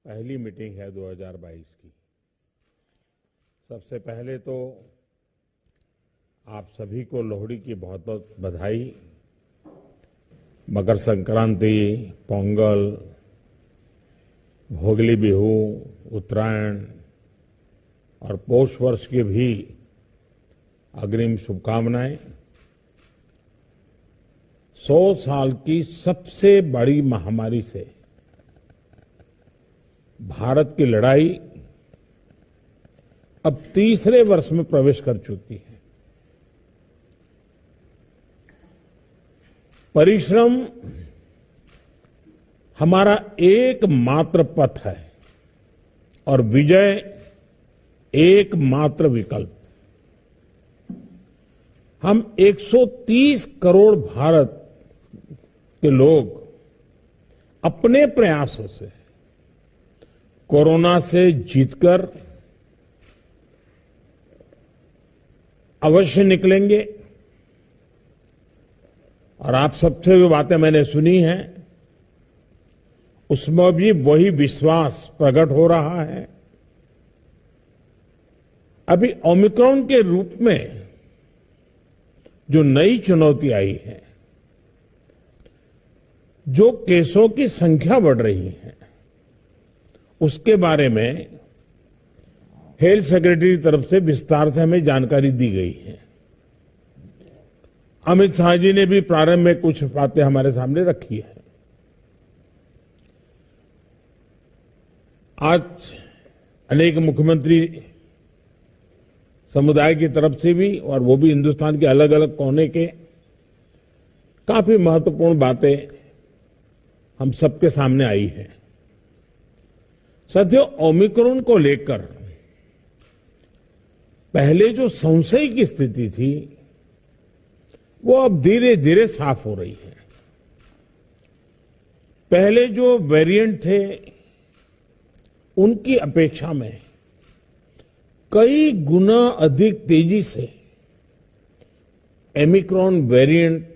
पहली मीटिंग है 2022 की। सबसे पहले तो आप सभी को लोहड़ी की बहुत बहुत बधाई। मकर संक्रांति, पोंगल, भोगली बिहू, उत्तरायण और पौष वर्ष की भी अग्रिम शुभकामनाएं। 100 साल की सबसे बड़ी महामारी से भारत की लड़ाई अब तीसरे वर्ष में प्रवेश कर चुकी है। परिश्रम हमारा एकमात्र पथ है और विजय एकमात्र विकल्प। हम 130 करोड़ भारत के लोग अपने प्रयासों से कोरोना से जीतकर अवश्य निकलेंगे। और आप सबसे जो बातें मैंने सुनी हैं उसमें भी वही विश्वास प्रकट हो रहा है। अभी ओमिक्रॉन के रूप में जो नई चुनौती आई है, जो केसों की संख्या बढ़ रही है, उसके बारे में हेल्थ सेक्रेटरी की तरफ से विस्तार से हमें जानकारी दी गई है। अमित शाह जी ने भी प्रारंभ में कुछ बातें हमारे सामने रखी है। आज अनेक मुख्यमंत्री समुदाय की तरफ से भी, और वो भी हिंदुस्तान के अलग अलग कोने के, काफी महत्वपूर्ण बातें हम सबके सामने आई है। साथियों, ओमिक्रॉन को लेकर पहले जो संशय की स्थिति थी वो अब धीरे धीरे साफ हो रही है। पहले जो वेरिएंट थे उनकी अपेक्षा में कई गुना अधिक तेजी से ओमिक्रॉन वेरिएंट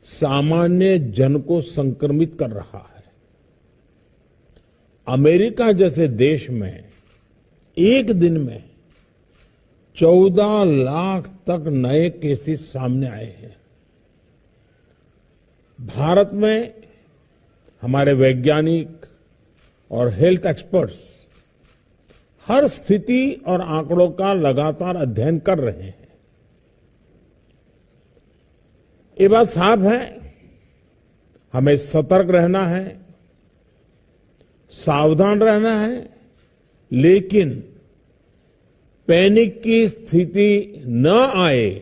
सामान्य जन को संक्रमित कर रहा है। अमेरिका जैसे देश में एक दिन में 14 लाख तक नए केसेस सामने आए हैं। भारत में हमारे वैज्ञानिक और हेल्थ एक्सपर्ट्स हर स्थिति और आंकड़ों का लगातार अध्ययन कर रहे हैं। ये बात साफ है, हमें सतर्क रहना है, सावधान रहना है, लेकिन पैनिक की स्थिति न आए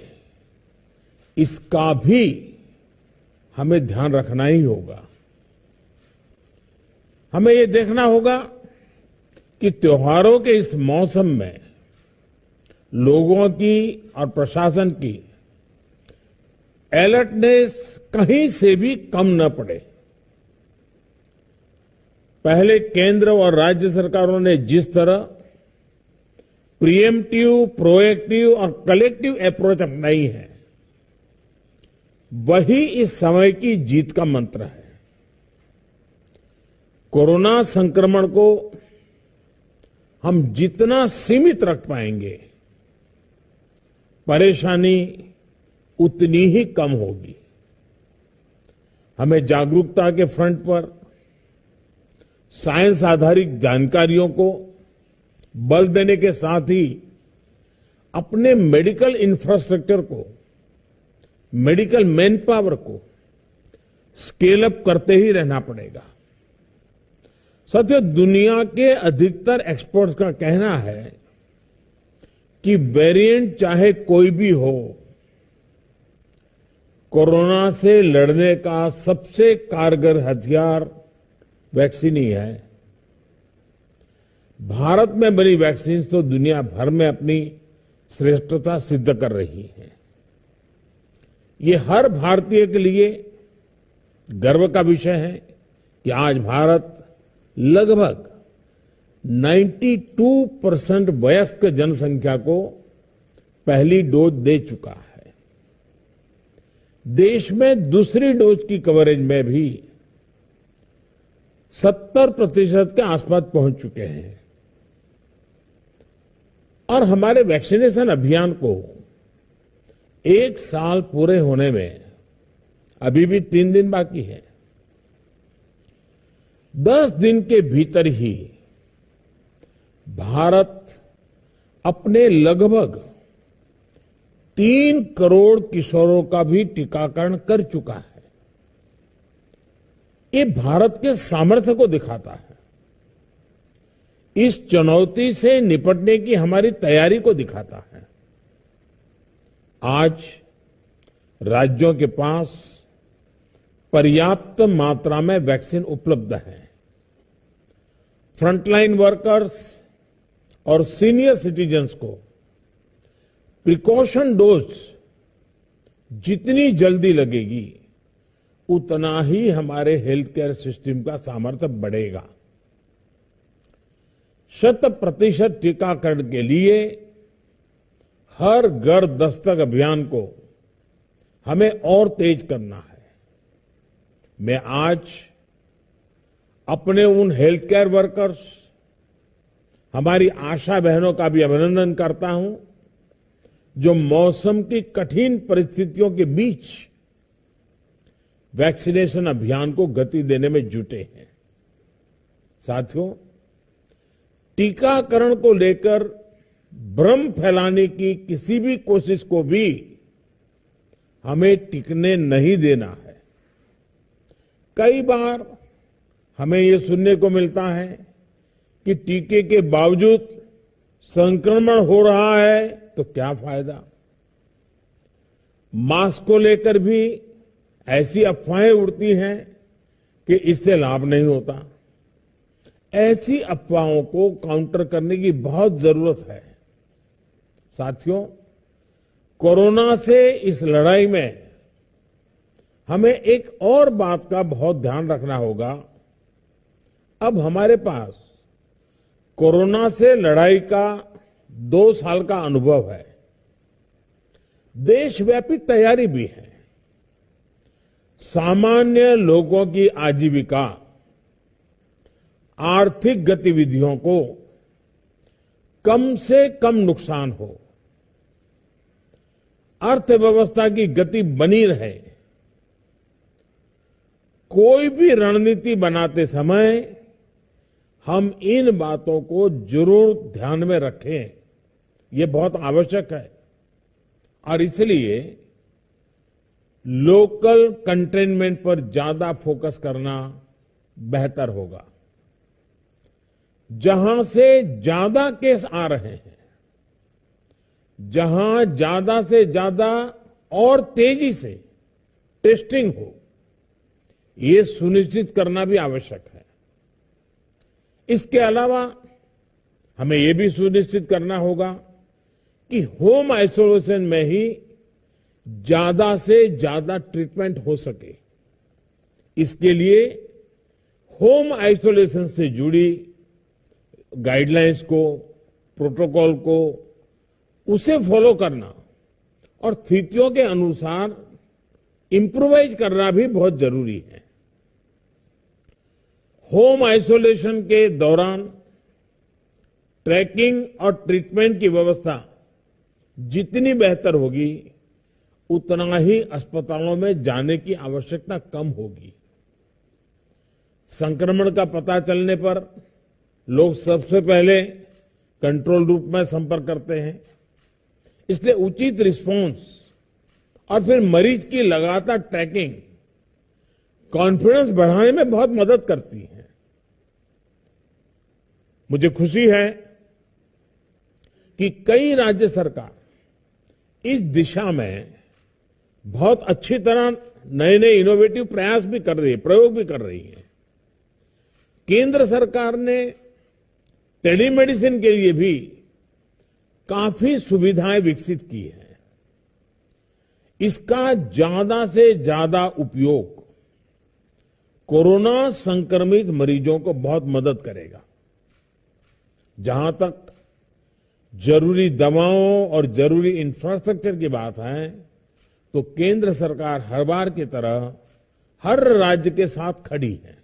इसका भी हमें ध्यान रखना ही होगा। हमें ये देखना होगा कि त्योहारों के इस मौसम में लोगों की और प्रशासन की अलर्टनेस कहीं से भी कम न पड़े। पहले केंद्र और राज्य सरकारों ने जिस तरह प्रिएम्प्टिव, प्रोएक्टिव और कलेक्टिव अप्रोच अपनाई है, वही इस समय की जीत का मंत्र है। कोरोना संक्रमण को हम जितना सीमित रख पाएंगे, परेशानी उतनी ही कम होगी। हमें जागरूकता के फ्रंट पर साइंस आधारित जानकारियों को बल देने के साथ ही अपने मेडिकल इंफ्रास्ट्रक्चर को, मेडिकल मैन पावर को स्केल अप करते ही रहना पड़ेगा। साथियों, दुनिया के अधिकतर एक्सपर्ट्स का कहना है कि वेरिएंट चाहे कोई भी हो, कोरोना से लड़ने का सबसे कारगर हथियार वैक्सीन ही है। भारत में बनी वैक्सीन तो दुनिया भर में अपनी श्रेष्ठता सिद्ध कर रही है। ये हर भारतीय के लिए गर्व का विषय है कि आज भारत लगभग 92% वयस्क जनसंख्या को पहली डोज दे चुका है। देश में दूसरी डोज की कवरेज में भी 70% के आसपास पहुंच चुके हैं और हमारे वैक्सीनेशन अभियान को 1 साल पूरे होने में अभी भी 3 दिन बाकी है। 10 दिन के भीतर ही भारत अपने लगभग 3 करोड़ किशोरों का भी टीकाकरण कर चुका है। ये भारत के सामर्थ्य को दिखाता है, इस चुनौती से निपटने की हमारी तैयारी को दिखाता है। आज राज्यों के पास पर्याप्त मात्रा में वैक्सीन उपलब्ध है। फ्रंटलाइन वर्कर्स और सीनियर सिटीजन्स को प्रिकॉशन डोज जितनी जल्दी लगेगी उतना ही हमारे हेल्थ केयर सिस्टम का सामर्थ्य बढ़ेगा। 100% टीकाकरण के लिए हर घर दस्तक अभियान को हमें और तेज करना है। मैं आज अपने उन हेल्थ केयर वर्कर्स, हमारी आशा बहनों का भी अभिनंदन करता हूं जो मौसम की कठिन परिस्थितियों के बीच वैक्सीनेशन अभियान को गति देने में जुटे हैं। साथियों, टीकाकरण को लेकर भ्रम फैलाने की किसी भी कोशिश को भी हमें टिकने नहीं देना है। कई बार हमें यह सुनने को मिलता है कि टीके के बावजूद संक्रमण हो रहा है तो क्या फायदा। मास्क को लेकर भी ऐसी अफवाहें उड़ती हैं कि इससे लाभ नहीं होता। ऐसी अफवाहों को काउंटर करने की बहुत जरूरत है। साथियों, कोरोना से इस लड़ाई में हमें एक और बात का बहुत ध्यान रखना होगा। अब हमारे पास कोरोना से लड़ाई का 2 साल का अनुभव है। देशव्यापी तैयारी भी है। सामान्य लोगों की आजीविका, आर्थिक गतिविधियों को कम से कम नुकसान हो, अर्थव्यवस्था की गति बनी रहे, कोई भी रणनीति बनाते समय हम इन बातों को जरूर ध्यान में रखें। ये बहुत आवश्यक है और इसलिए लोकल कंटेनमेंट पर ज्यादा फोकस करना बेहतर होगा। जहां से ज्यादा केस आ रहे हैं, जहां ज्यादा से ज्यादा और तेजी से टेस्टिंग हो, ये सुनिश्चित करना भी आवश्यक है। इसके अलावा हमें यह भी सुनिश्चित करना होगा कि होम आइसोलेशन में ही ज्यादा से ज्यादा ट्रीटमेंट हो सके। इसके लिए होम आइसोलेशन से जुड़ी गाइडलाइंस को, प्रोटोकॉल को, उसे फॉलो करना और स्थितियों के अनुसार इंप्रोवाइज करना भी बहुत जरूरी है। होम आइसोलेशन के दौरान ट्रैकिंग और ट्रीटमेंट की व्यवस्था जितनी बेहतर होगी उतना ही अस्पतालों में जाने की आवश्यकता कम होगी। संक्रमण का पता चलने पर लोग सबसे पहले कंट्रोल रूम में संपर्क करते हैं। इसलिए उचित रिस्पांस और फिर मरीज की लगातार ट्रैकिंग कॉन्फिडेंस बढ़ाने में बहुत मदद करती है। मुझे खुशी है कि कई राज्य सरकार इस दिशा में बहुत अच्छी तरह नए नए इनोवेटिव प्रयास भी कर रही है, प्रयोग भी कर रही है। केंद्र सरकार ने टेलीमेडिसिन के लिए भी काफी सुविधाएं विकसित की है। इसका ज्यादा से ज्यादा उपयोग कोरोना संक्रमित मरीजों को बहुत मदद करेगा। जहां तक जरूरी दवाओं और जरूरी इंफ्रास्ट्रक्चर की बात है, तो केंद्र सरकार हर बार की तरह हर राज्य के साथ खड़ी है।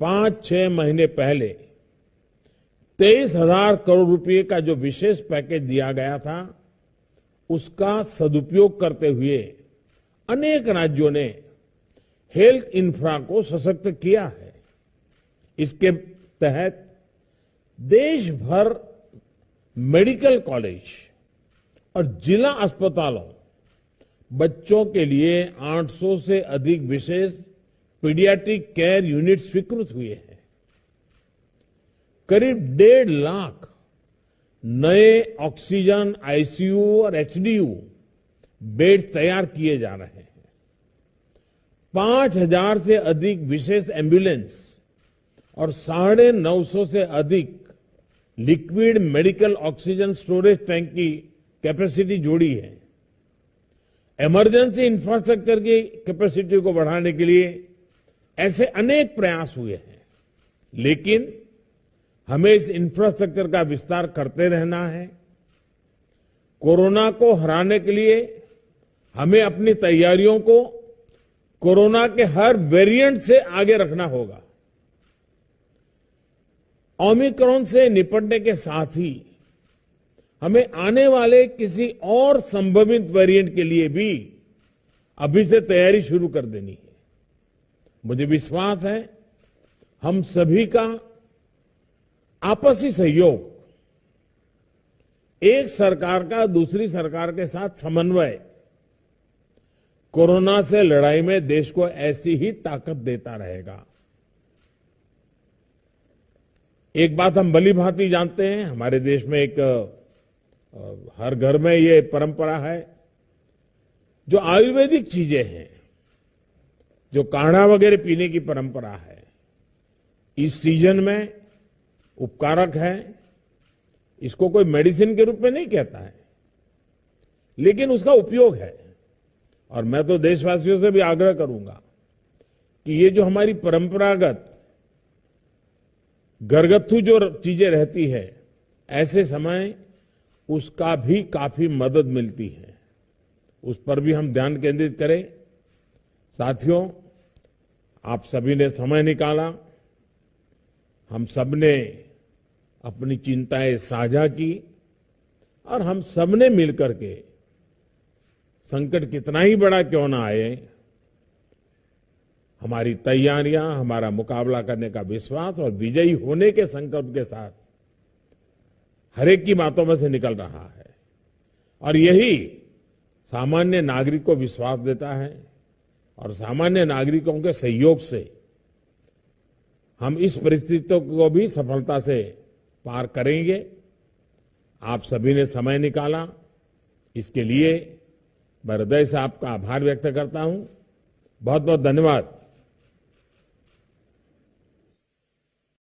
5-6 महीने पहले 23,000 करोड़ रुपए का जो विशेष पैकेज दिया गया था, उसका सदुपयोग करते हुए अनेक राज्यों ने हेल्थ इंफ्रा को सशक्त किया है। इसके तहत देश भर मेडिकल कॉलेज और जिला अस्पतालों बच्चों के लिए 800 से अधिक विशेष पीडियाट्रिक केयर यूनिट स्वीकृत हुए हैं। करीब 1.5 लाख नए ऑक्सीजन, आईसीयू और एचडीयू बेड तैयार किए जा रहे हैं। 5,000 से अधिक विशेष एम्बुलेंस और 950 से अधिक liquid medical oxygen storage tank की कैपेसिटी जोड़ी है। इमरजेंसी इंफ्रास्ट्रक्चर की कैपेसिटी को बढ़ाने के लिए ऐसे अनेक प्रयास हुए हैं, लेकिन हमें इस इंफ्रास्ट्रक्चर का विस्तार करते रहना है। कोरोना को हराने के लिए हमें अपनी तैयारियों को कोरोना के हर वेरिएंट से आगे रखना होगा। ओमिक्रॉन से निपटने के साथ ही हमें आने वाले किसी और संभावित वेरिएंट के लिए भी अभी से तैयारी शुरू कर देनी है। मुझे विश्वास है हम सभी का आपसी सहयोग, एक सरकार का दूसरी सरकार के साथ समन्वय कोरोना से लड़ाई में देश को ऐसी ही ताकत देता रहेगा। एक बात हम भली भांति जानते हैं, हमारे देश में एक हर घर में ये परंपरा है, जो आयुर्वेदिक चीजें हैं, जो काढ़ा वगैरह पीने की परंपरा है, इस सीजन में उपकारक है। इसको कोई मेडिसिन के रूप में नहीं कहता है, लेकिन उसका उपयोग है। और मैं तो देशवासियों से भी आग्रह करूंगा कि ये जो हमारी परंपरागत घरगथ्थू जो चीजें रहती है, ऐसे समय उसका भी काफी मदद मिलती है, उस पर भी हम ध्यान केंद्रित करें। साथियों, आप सभी ने समय निकाला, हम सबने अपनी चिंताएं साझा की और हम सबने मिलकर के संकट कितना ही बड़ा क्यों ना आए, हमारी तैयारियां, हमारा मुकाबला करने का विश्वास और विजयी होने के संकल्प के साथ हर एक की बातों में से निकल रहा है। और यही सामान्य नागरिक को विश्वास देता है और सामान्य नागरिकों के सहयोग से हम इस परिस्थितियों को भी सफलता से पार करेंगे। आप सभी ने समय निकाला, इसके लिए मैं हृदय से आपका आभार व्यक्त करता हूं। बहुत बहुत धन्यवाद।